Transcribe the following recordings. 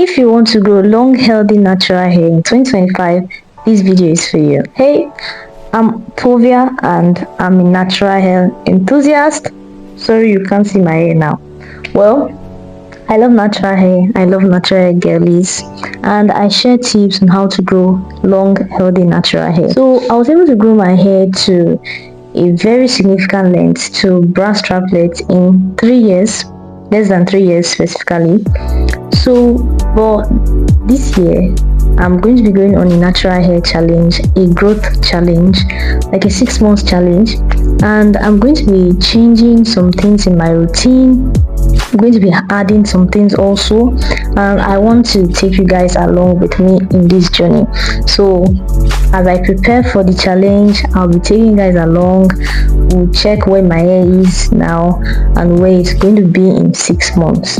If you want to grow long, healthy, natural hair in 2025, this video is for you. Hey, I'm Povia and I'm a natural hair enthusiast. Sorry you can't see my hair now. Well, I love natural hair, I love natural hair girlies, and I share tips on how to grow long, healthy, natural hair. So I was able to grow my hair to a very significant length to brass straplets in 3 years, less than 3 years specifically. So, but this year I'm going to be going on a natural hair challenge, a growth challenge, like a 6 months challenge, and I'm going to be changing some things in my routine. I'm going to be adding some things also, and I want to take you guys along with me in this journey. So as I prepare for the challenge, I'll be taking you guys along. We'll check where my hair is now and where it's going to be in 6 months.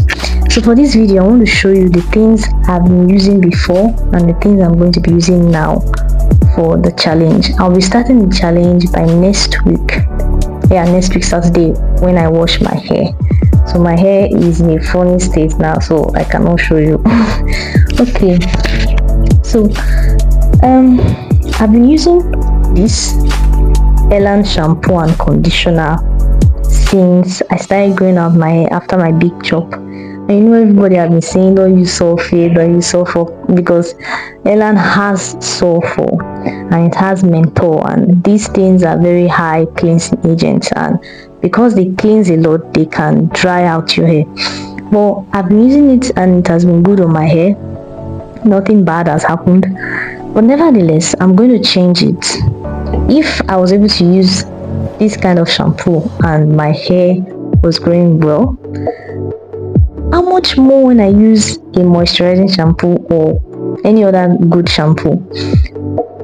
So for this video, I want to show you the things I've been using before and the things I'm going to be using now for the challenge. I'll be starting the challenge by next week. Yeah, next week Saturday when I wash my hair. So my hair is in a funny state now, so I cannot show you. Okay, so I've been using this Elan shampoo and conditioner since I started growing out my hair after my big chop. I know everybody has been saying don't use sulfate, don't use sulfur, because Elan has sulfur and it has menthol, and these things are very high cleansing agents, and because they cleanse a lot, they can dry out your hair. But I've been using it and it has been good on my hair. Nothing bad has happened. But nevertheless, I'm going to change it. If I was able to use this kind of shampoo and my hair was growing well, how much more when I use a moisturizing shampoo or any other good shampoo?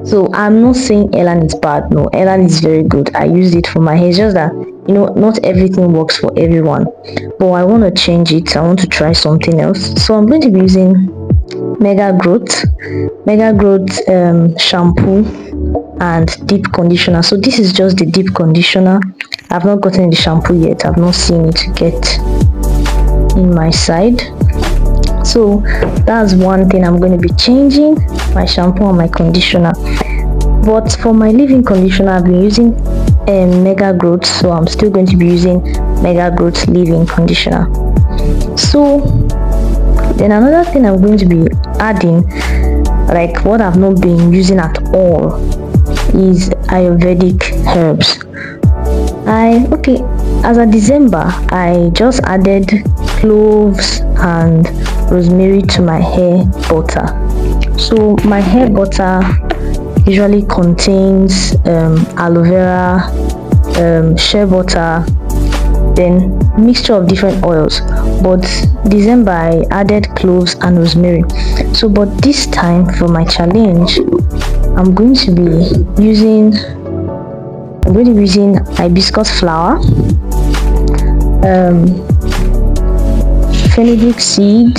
So I'm not saying Elan is bad. No, Elan is very good. I used it for my hair. It's just that, you know, not everything works for everyone. But I want to change it. I want to try something else. So I'm going to be using Mega Growth shampoo and deep conditioner. So this is just the deep conditioner. I've not gotten the shampoo yet. I've not seen it get in my side. So that's one thing I'm going to be changing, my shampoo and my conditioner. But for my leave-in conditioner, I've been using Mega Growth, so I'm still going to be using Mega Growth leave-in conditioner. So then another thing I'm going to be adding, like what I've not been using at all, is Ayurvedic herbs. As of December, I just added cloves and rosemary to my hair butter. So my hair butter usually contains aloe vera, shea butter, then mixture of different oils. But December I added cloves and rosemary. So but this time for my challenge, I'm going to be using hibiscus flower, fenugreek seed,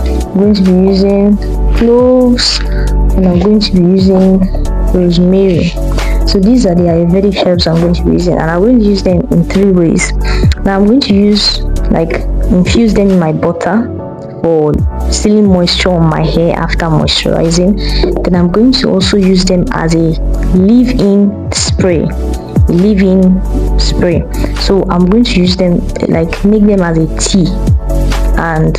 I'm going to be using cloves, and I'm going to be using rosemary. So these are the Ayurvedic herbs I'm going to be using, and I'm going to use them in 3 ways. Now I'm going to infuse them in my butter for sealing moisture on my hair after moisturizing. Then I'm going to also use them as a leave-in spray. So I'm going to use them, like make them as a tea, and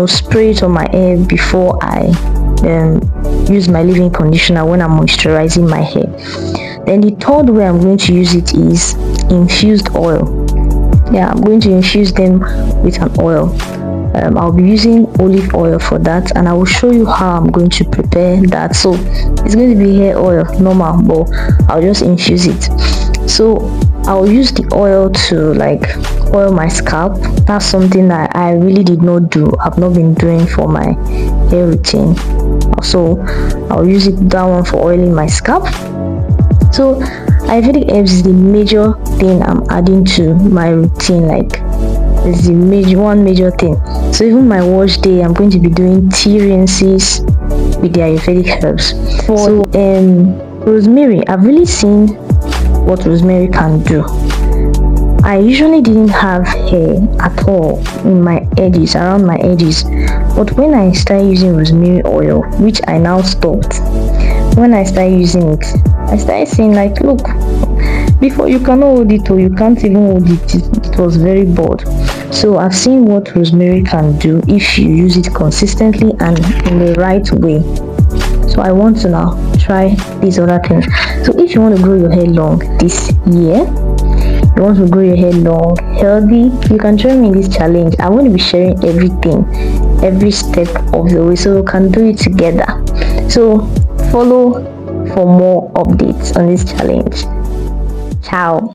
spray it on my hair before I use my leave-in conditioner when I'm moisturizing my hair. Then the third way I'm going to use it is infused oil. Yeah, I'm going to infuse them with an oil. I'll be using olive oil for that, and I will show you how I'm going to prepare that. So it's going to be hair oil normal, but I'll just infuse it. So I'll use the oil to oil my scalp. That's something that I really did not do. I've not been doing for my hair routine. So I'll use that one for oiling my scalp. So Ayurvedic herbs is the major thing I'm adding to my routine. It's the major thing. So even my wash day, I'm going to be doing tea rinses with the Ayurvedic herbs. For rosemary, I've really seen what rosemary can do. I usually didn't have hair at all in my edges, around my edges, but when I started using rosemary oil, which I now stopped, when I started using it, I started seeing like, look, before you cannot hold it or you can't even hold it, it was very bored. So I've seen what rosemary can do if you use it consistently and in the right way. So I want to now try these other things. So if you want to grow your hair long this year, you want to grow your hair long, healthy, you can join me in this challenge. I'm going to be sharing everything, every step of the way, so we can do it together. So follow for more updates on this challenge. Ciao.